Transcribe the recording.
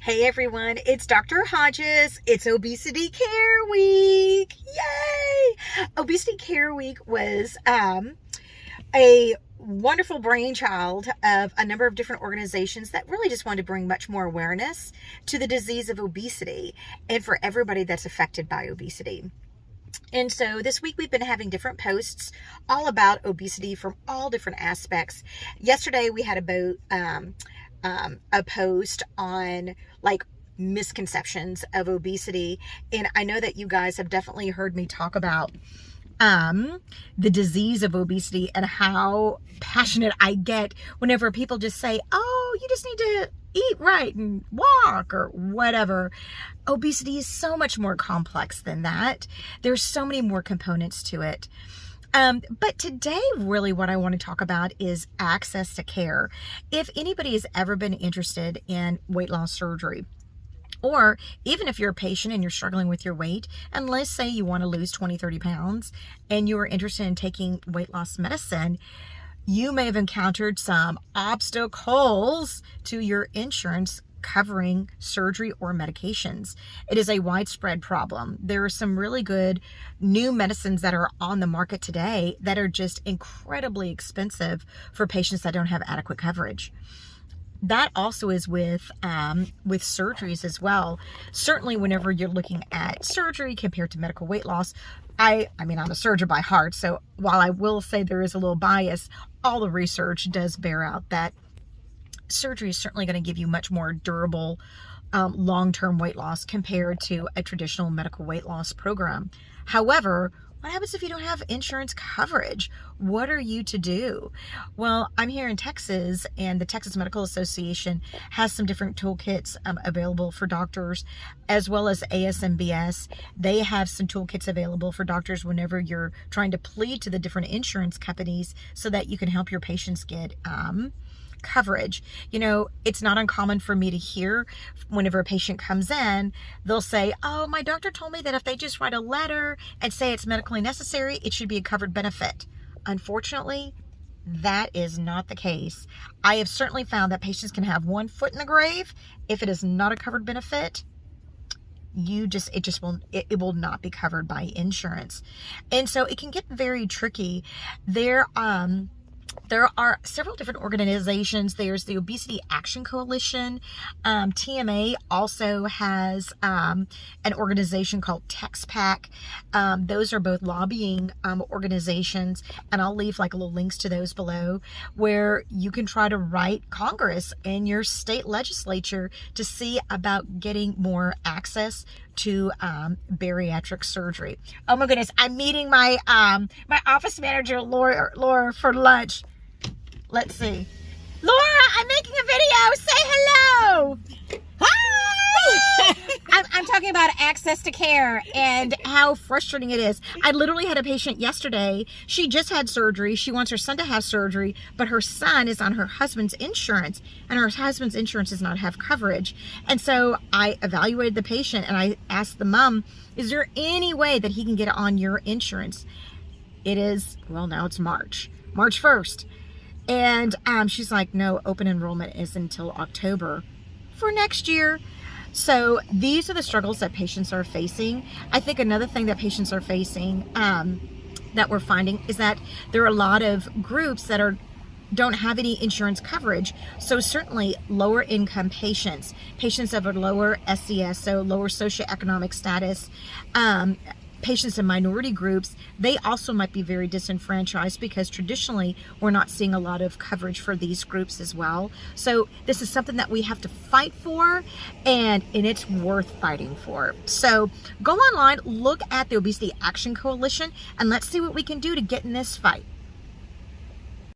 Hey everyone, it's Dr. Hodges. It's Obesity Care Week. Yay! Obesity Care Week was a wonderful brainchild of a number of different organizations that really just wanted to bring much more awareness to the disease of obesity and for everybody that's affected by obesity. And so this week we've been having different posts all about obesity from all different aspects. Yesterday we had a post on misconceptions of obesity, and I know that you guys have definitely heard me talk about the disease of obesity and how passionate I get whenever people just say, oh, you just need to eat right and walk or whatever. Obesity is so much more complex than that. There's so many more components to it. But today, really what I want to talk about is access to care. If anybody has ever been interested in weight loss surgery, or even if you're a patient and you're struggling with your weight, and let's say you want to lose 20, 30 pounds and you are interested in taking weight loss medicine, you may have encountered some obstacles to your insurance covering surgery or medications. It is a widespread problem. There are some really good new medicines that are on the market today that are just incredibly expensive for patients that don't have adequate coverage. That also is with surgeries as well. Certainly whenever you're looking at surgery compared to medical weight loss, I'm a surgeon by heart, so while I will say there is a little bias, all the research does bear out that surgery is certainly going to give you much more durable long-term weight loss compared to a traditional medical weight loss program. However, what happens if you don't have insurance coverage? What are you to do? Well, I'm here in Texas, and the Texas Medical Association has some different toolkits available for doctors, as well as ASMBS. They have some toolkits available for doctors whenever you're trying to plead to the different insurance companies so that you can help your patients get coverage. You know, it's not uncommon for me to hear whenever a patient comes in, they'll say, oh, my doctor told me that if they just write a letter and say it's medically necessary, it should be a covered benefit. Unfortunately, that is not the case. I have certainly found that patients can have one foot in the grave if it is not a covered benefit. It will not be covered by insurance. And so it can get very tricky. There are several different organizations. There's the Obesity Action Coalition. TMA also has an organization called TexPAC. Those are both lobbying organizations, and I'll leave little links to those below, where you can try to write Congress and your state legislature to see about getting more access to bariatric surgery. Oh my goodness, I'm meeting my my office manager, Laura, for lunch. Let's see. Laura, I'm making a video. Say hello. Hi. I'm talking about access to care and how frustrating it is. I literally had a patient yesterday. She just had surgery. She wants her son to have surgery, but her son is on her husband's insurance, and her husband's insurance does not have coverage. And so I evaluated the patient, and I asked the mom, is there any way that he can get on your insurance? It is, well, now it's March 1st. And she's like, no, open enrollment is until October for next year. So these are the struggles that patients are facing. I think another thing that patients are facing that we're finding is that there are a lot of groups that don't have any insurance coverage. So certainly lower income patients of a lower SES, so lower socioeconomic status, patients in minority groups, they also might be very disenfranchised because traditionally we're not seeing a lot of coverage for these groups as well. So this is something that we have to fight for, and it's worth fighting for. So go online, look at the Obesity Action Coalition, and let's see what we can do to get in this fight.